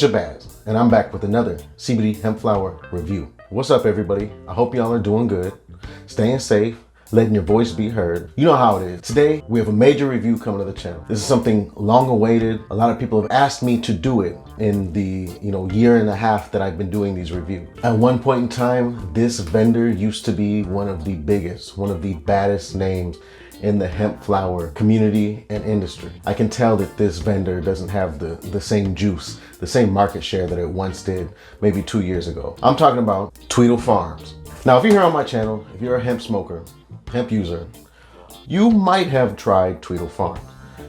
It's Shabazz, and I'm back with another CBD hemp flower review. What's up, everybody? I hope y'all are doing good, staying safe, letting your voice be heard. You know how it is. Today, we have a major review coming to the channel. This is something long awaited. A lot of people have asked me to do it in the year and a half that I've been doing these reviews. At one point in time, this vendor used to be one of the biggest, one of the baddest names in the hemp flower community and industry. I can tell that this vendor doesn't have the same juice, the same market share that it once did maybe 2 years ago. I'm talking about Tweedle Farms. Now, if you're here on my channel, if you're a hemp smoker, hemp user, you might have tried Tweedle Farms.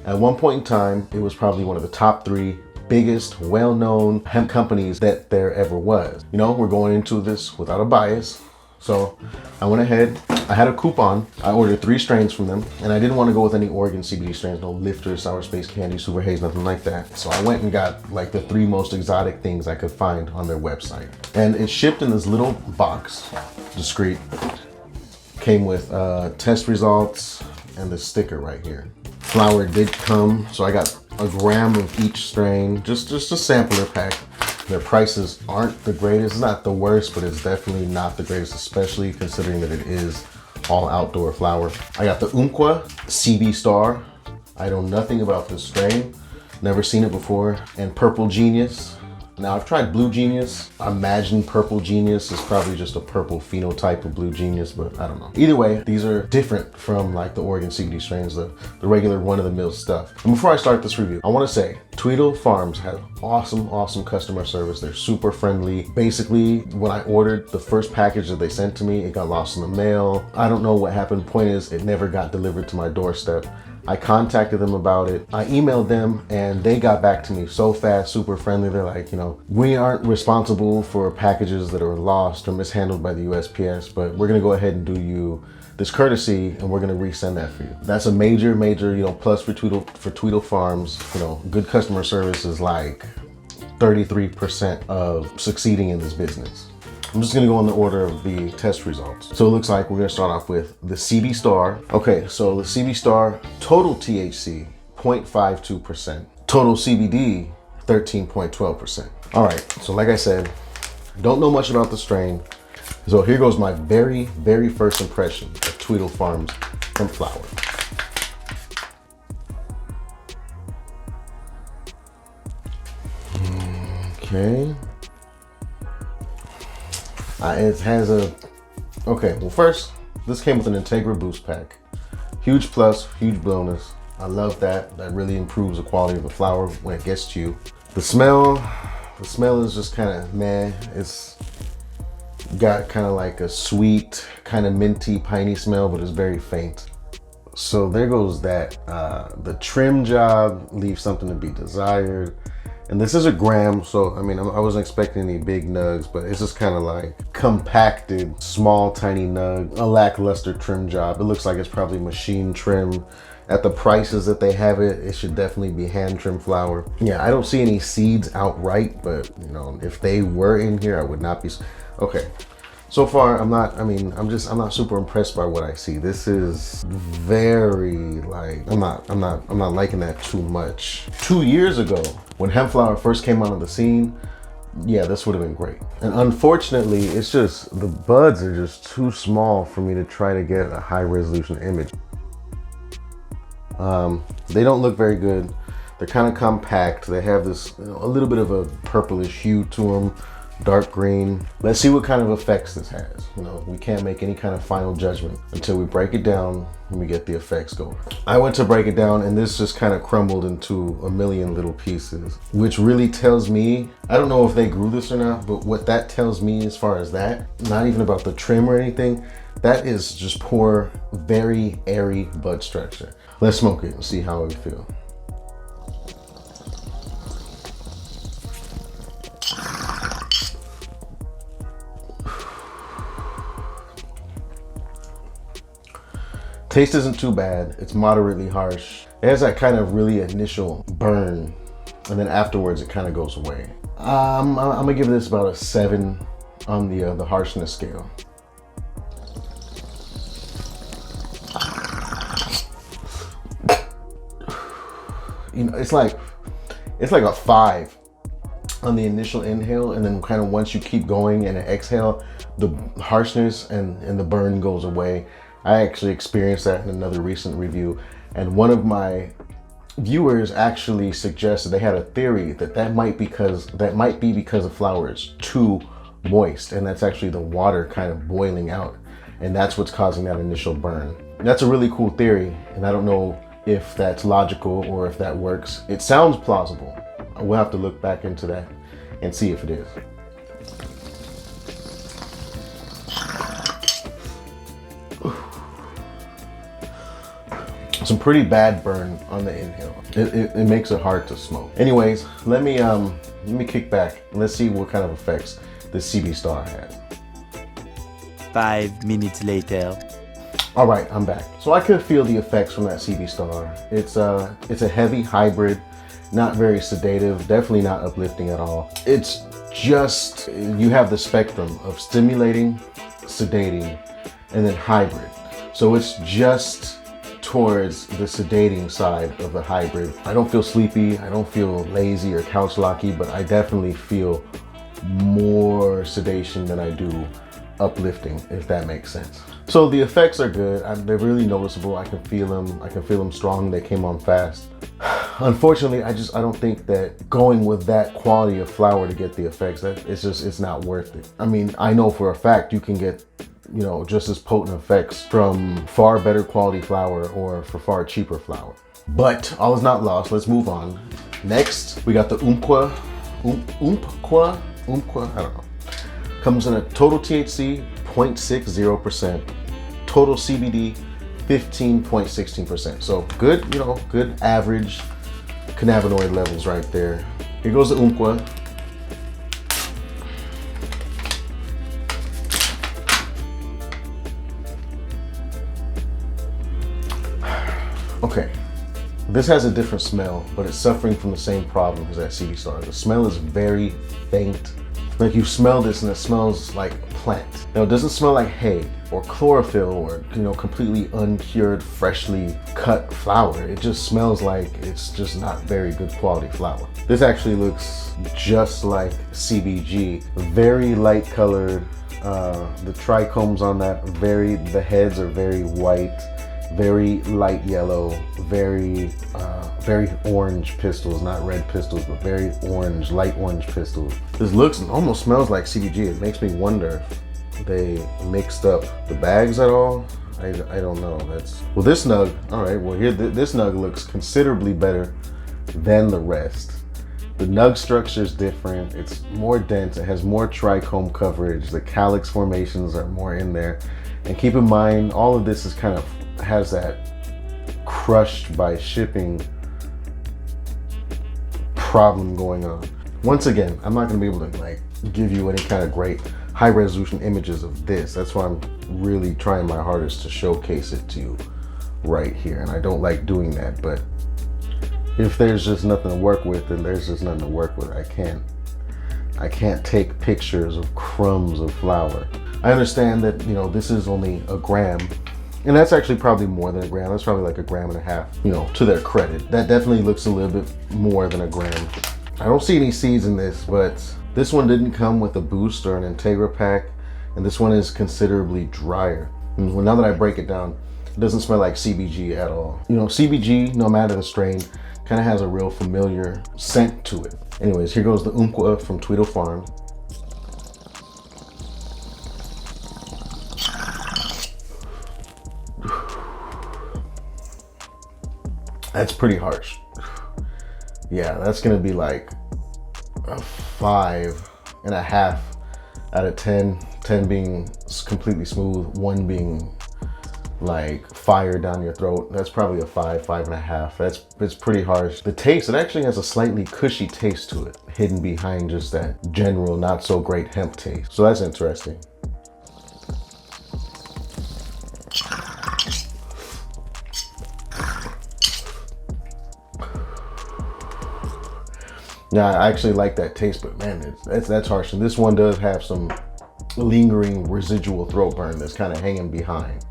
At one point in time, it was probably one of the top 3 biggest, well-known hemp companies that there ever was. We're going into this without a bias. So I went ahead, I had a coupon, I ordered 3 strains from them, and I didn't want to go with any Oregon CBD strains, no Lifter, Sour Space Candy, Super Haze, nothing like that. So I went and got like the 3 most exotic things I could find on their website. And it shipped in this little box, discreet. Came with test results and the sticker right here. Flower did come, so I got a gram of each strain, just a sampler pack. Their prices aren't the greatest, it's not the worst, but it's definitely not the greatest, especially considering that it is all outdoor flower. I got the Umpqua CB Star. I know nothing about this strain, never seen it before, and Purple Genius. Now, I've tried Blue Genius. I imagine Purple Genius is probably just a purple phenotype of Blue Genius, but I don't know. Either way, these are different from like the Oregon CBD strains, the regular run-of-the-mill stuff. And before I start this review, I want to say Tweedle Farms has awesome customer service. They're super friendly. Basically, when I ordered the first package that they sent to me, it got lost in the mail. I don't know what happened. Point is, it never got delivered to my doorstep. I contacted them about it. I emailed them and they got back to me so fast, super friendly. They're like, we aren't responsible for packages that are lost or mishandled by the USPS, but we're gonna go ahead and do you this courtesy and we're gonna resend that for you. That's a major, plus for Tweedle Farms. Good customer service is like 33% of succeeding in this business. I'm just gonna go in the order of the test results. So it looks like we're gonna start off with the CB Star. Okay, so the CB Star, total THC, 0.52%. Total CBD, 13.12%. All right, so like I said, don't know much about the strain. So here goes my very first impression of Tweedle Farms hemp flower. Okay. It has okay, well first, this came with an Integra boost pack. Huge plus, huge bonus. I love that. That really improves the quality of the flower when it gets to you. The smell is just kind of meh. It's got kind of like a sweet, kind of minty, piney smell, but it's very faint. So there goes that. The trim job leaves something to be desired. And this is a gram, so I wasn't expecting any big nugs, but it's just kind of like compacted, small, tiny nug, a lackluster trim job. It looks like it's probably machine trim. At the prices that they have it, it should definitely be hand trim flower. Yeah, I don't see any seeds outright, but if they were in here, I would not be. Okay. So far, I'm not super impressed by what I see. This is very I'm not liking that too much. 2 years ago, when hemp flower first came onto the scene, yeah, this would have been great. And unfortunately, it's just, the buds are just too small for me to try to get a high resolution image. They don't look very good. They're kind of compact. They have this, a little bit of a purplish hue to them. Dark green. Let's see what kind of effects this has. We can't make any kind of final judgment until we break it down and we get the effects going. I went to break it down and this just kind of crumbled into a million little pieces, which really tells me, I don't know if they grew this or not, but what that tells me as far as that, not even about the trim or anything, that is just poor, very airy bud structure. Let's smoke it and see how we feel. Taste isn't too bad. It's moderately harsh. It has that kind of really initial burn, and then afterwards it kind of goes away. I'm gonna give this about a 7 on the harshness scale. It's like a 5 on the initial inhale, and then kind of once you keep going and exhale, the harshness and the burn goes away. I actually experienced that in another recent review, and one of my viewers actually suggested they had a theory that might be because the flower is too moist, and that's actually the water kind of boiling out, and that's what's causing that initial burn. That's a really cool theory, and I don't know if that's logical or if that works. It sounds plausible. We'll have to look back into that and see if it is. Some pretty bad burn on the inhale. It makes it hard to smoke. Anyways, let me kick back and let's see what kind of effects the CB Star had. 5 minutes later. All right, I'm back. So I could feel the effects from that CB Star. It's a heavy hybrid, not very sedative, definitely not uplifting at all. It's just, you have the spectrum of stimulating, sedating, and then hybrid. So it's just towards the sedating side of the hybrid. I don't feel sleepy, I don't feel lazy or couch locky, but I definitely feel more sedation than I do uplifting, if that makes sense. So the effects are good. They're really noticeable. I can feel them. I can feel them strong. They came on fast. Unfortunately, I don't think that going with that quality of flower to get the effects, it's not worth it. I mean, I know for a fact you can get, you know, just as potent effects from far better quality flower or for far cheaper flower. But all is not lost. Let's move on. Next, we got the Umpqua, I don't know. Comes in a total THC 0.60%, total CBD 15.16%. So good, you know, good average cannabinoid levels right there. Here goes the Umpqua. Okay, this has a different smell, but it's suffering from the same problem as that CB Star. The smell is very faint. Like you smell this and it smells like plant. Now it doesn't smell like hay or chlorophyll or, you know, completely uncured, freshly cut flower. It just smells like it's just not very good quality flower. This actually looks just like CBG, very light colored. The trichomes on that, the heads are very white, very light yellow, very orange pistils, not red pistils, but very orange, light orange pistils. This looks and almost smells like CBG. It makes me wonder if they mixed up the bags at all. I don't know. Well, this nug, all right, well here, this nug looks considerably better than the rest. The nug structure is different. It's more dense. It has more trichome coverage. The calyx formations are more in there. And keep in mind, all of this is kind of has that crushed by shipping problem going on. Once again, I'm not gonna be able to like give you any kind of great high resolution images of this. That's why I'm really trying my hardest to showcase it to you right here. And I don't like doing that, but if there's just nothing to work with, then there's just nothing to work with. I can't take pictures of crumbs of flour. I understand that, you know, this is only a gram, and that's actually probably more than a gram. That's probably like a gram and a half, you know, to their credit. That definitely looks a little bit more than a gram. I don't see any seeds in this, but this one didn't come with a boost or an Integra pack, and this one is considerably drier. And well, now that I break it down, it doesn't smell like CBG at all. You know, CBG, no matter the strain, kind of has a real familiar scent to it. Anyways, here goes the Umpqua from Tweedle Farm. That's pretty harsh. Yeah, that's gonna be like a 5.5 out of 10. 10 being completely smooth, 1 being like fire down your throat. That's probably a 5, 5.5. It's pretty harsh. The taste, it actually has a slightly cushy taste to it, hidden behind just that general not so great hemp taste. So that's interesting. Yeah, I actually like that taste, but man, that's harsh. And this one does have some lingering residual throat burn that's kind of hanging behind.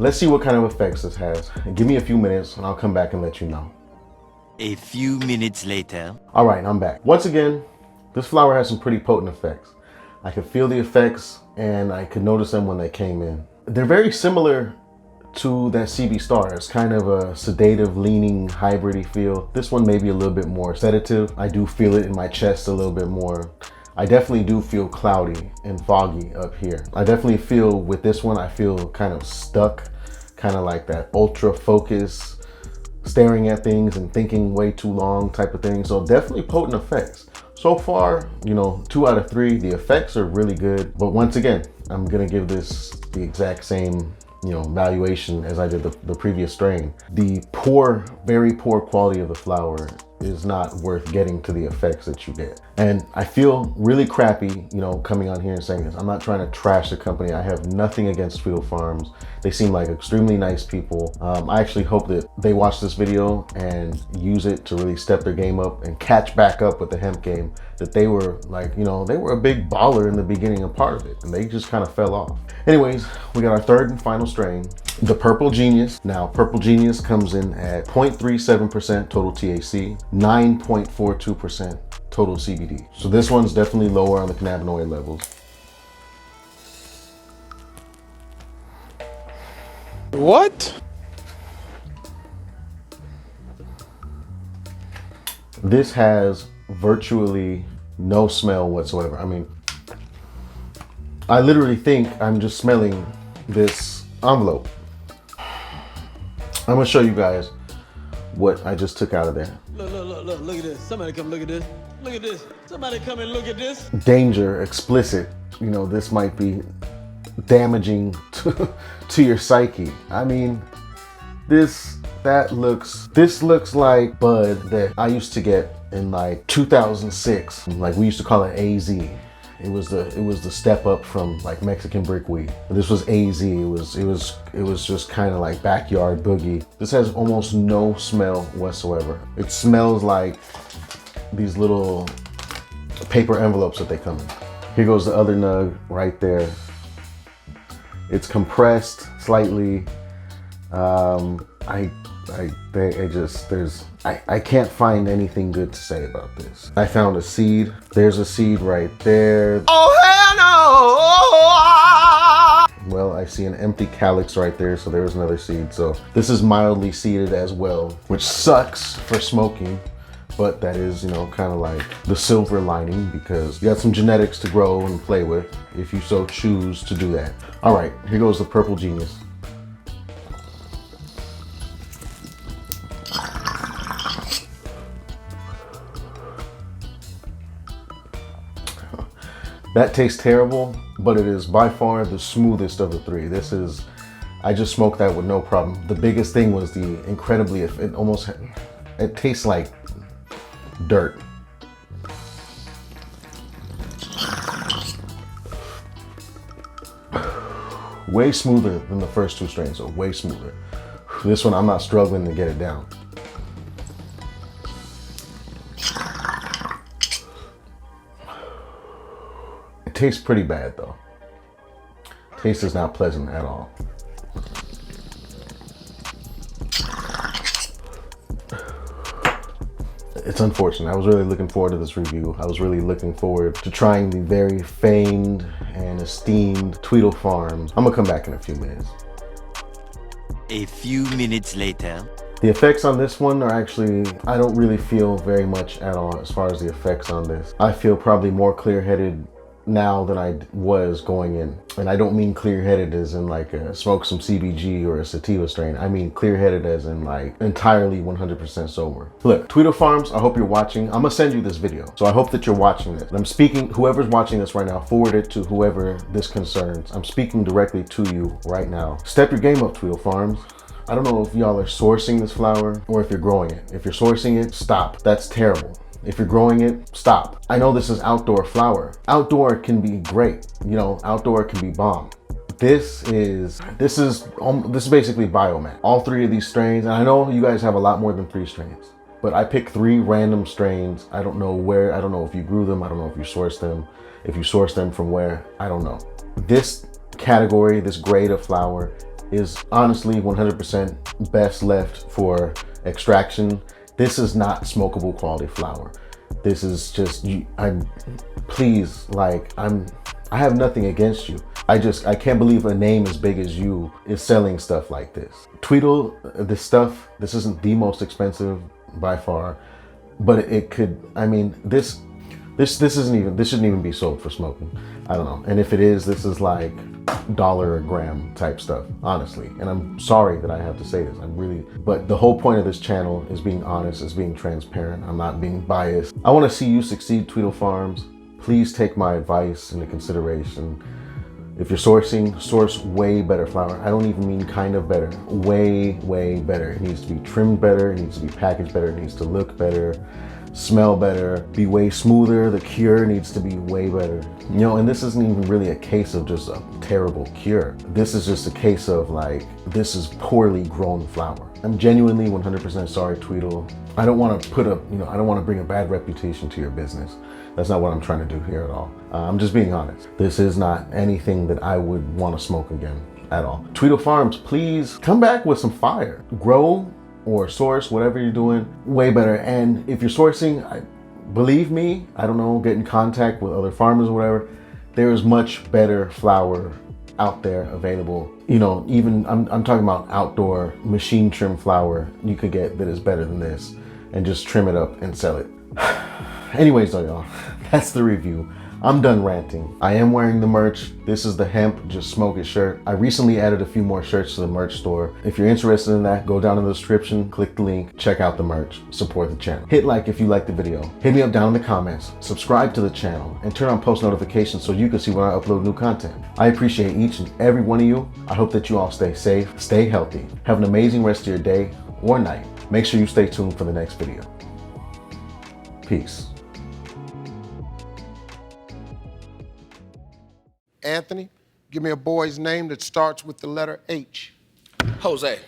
let's see what kind of effects this has. Give me a few minutes and I'll come back and let you know. A few minutes later. All right, I'm back. Once again, this flower has some pretty potent effects. I could feel the effects and I could notice them when they came in. They're very similar to that CB Star. It's kind of a sedative leaning hybridy feel. This one may be a little bit more sedative. I do feel it in my chest a little bit more. I definitely do feel cloudy and foggy up here. I definitely feel with this one, I feel kind of stuck, kind of like that ultra focus, staring at things and thinking way too long type of thing. So definitely potent effects. So far, you know, 2 out of 3, the effects are really good. But once again, I'm gonna give this the exact same, you know, valuation as I did the previous strain. The poor, very poor quality of the flower is not worth getting to the effects that you get. And I feel really crappy, you know, coming on here and saying this. I'm not trying to trash the company. I have nothing against Tweedle Farms. They seem like extremely nice people. I actually hope that they watch this video and use it to really step their game up and catch back up with the hemp game that they were like, you know, they were a big baller in the beginning and part of it, and they just kind of fell off. Anyways, we got our third and final strain, the Purple Genius. Now, Purple Genius comes in at 0.37% total THC, 9.42% total CBD. So this one's definitely lower on the cannabinoid levels. What? This has virtually no smell whatsoever. I mean, I literally think I'm just smelling this envelope. I'm gonna show you guys what I just took out of there. Look at this. Somebody come look at this. Look at this. Somebody come and look at this. Danger, explicit. You know, this might be damaging to your psyche. I mean, this looks like bud that I used to get in like 2006. Like we used to call it AZ. It was the step up from like Mexican brickweed. This was AZ. It was just kind of like backyard boogie. This has almost no smell whatsoever. It smells like these little paper envelopes that they come in. Here goes the other nug right there. It's compressed slightly. I can't find anything good to say about this. I found a seed. There's a seed right there. Oh hell no! Well, I see an empty calyx right there, so there was another seed. So this is mildly seeded as well, which sucks for smoking, but that is, you know, kind of like the silver lining because you got some genetics to grow and play with if you so choose to do that. All right, here goes the Purple Genius. That tastes terrible, but it is by far the smoothest of the 3. This is, I just smoked that with no problem. The biggest thing was the incredibly, it tastes like dirt. Way smoother than the first 2 strains, so way smoother. This one, I'm not struggling to get it down. It tastes pretty bad though. Taste is not pleasant at all. It's unfortunate. I was really looking forward to this review. I was really looking forward to trying the very famed and esteemed Tweedle Farms. I'm gonna come back in a few minutes. A few minutes later. The effects on this one are actually, I don't really feel very much at all as far as the effects on this. I feel probably more clear-headed now than I was going in. And I don't mean clear-headed as in like smoke some CBG or a sativa strain. I mean clear-headed as in like entirely 100% sober. Look, Tweedle Farms, I hope you're watching. I'm gonna send you this video. So I hope that you're watching this. And I'm speaking, whoever's watching this right now, forward it to whoever this concerns. I'm speaking directly to you right now. Step your game up, Tweedle Farms. I don't know if y'all are sourcing this flower or if you're growing it. If you're sourcing it, stop. That's terrible. If you're growing it, stop. I know this is outdoor flower. Outdoor can be great. You know, outdoor can be bomb. This is basically biomass. All 3 of these strains, and I know you guys have a lot more than 3 strains, but I picked 3 random strains. I don't know where, I don't know if you grew them, I don't know if you sourced them. If you sourced them from where, I don't know. This category, this grade of flower is honestly 100% best left for extraction. This is not smokable quality flower. This is just, please, like, I have nothing against you. I can't believe a name as big as you is selling stuff like this. Tweedle, this isn't the most expensive by far, but it could, I mean, this shouldn't even be sold for smoking. I don't know. And if it is, this is like $1 a gram type stuff, honestly. And I'm sorry that I have to say this. But the whole point of this channel is being honest, is being transparent. I'm not being biased. I want to see you succeed, Tweedle Farms. Please take my advice into consideration. If you're sourcing, source way better flower. I don't even mean kind of better, way, way better. It needs to be trimmed better, it needs to be packaged better, it needs to look better, smell better, be way smoother. The cure needs to be way better. You know, and this isn't even really a case of just a terrible cure. This is just a case of like, this is poorly grown flower. I'm genuinely 100% sorry, Tweedle. I don't want to I don't want to bring a bad reputation to your business. That's not what I'm trying to do here at all. I'm just being honest. This is not anything that I would want to smoke again at all. Tweedle Farms, please come back with some fire. Grow or source, whatever you're doing, way better. And if you're sourcing, believe me, I don't know, get in contact with other farmers or whatever. There is much better flower out there available. You know, even I'm talking about outdoor machine trim flower you could get that is better than this, and just trim it up and sell it. Anyways though, y'all, that's the review. I'm done ranting. I am wearing the merch. This is the Hemp Just Smoke It shirt. I recently added a few more shirts to the merch store. If you're interested in that, go down in the description, click the link, check out the merch, support the channel. Hit like if you liked the video. Hit me up down in the comments, subscribe to the channel, and turn on post notifications so you can see when I upload new content. I appreciate each and every one of you. I hope that you all stay safe, stay healthy. Have an amazing rest of your day or night. Make sure you stay tuned for the next video. Peace. Anthony, give me a boy's name that starts with the letter H. Jose.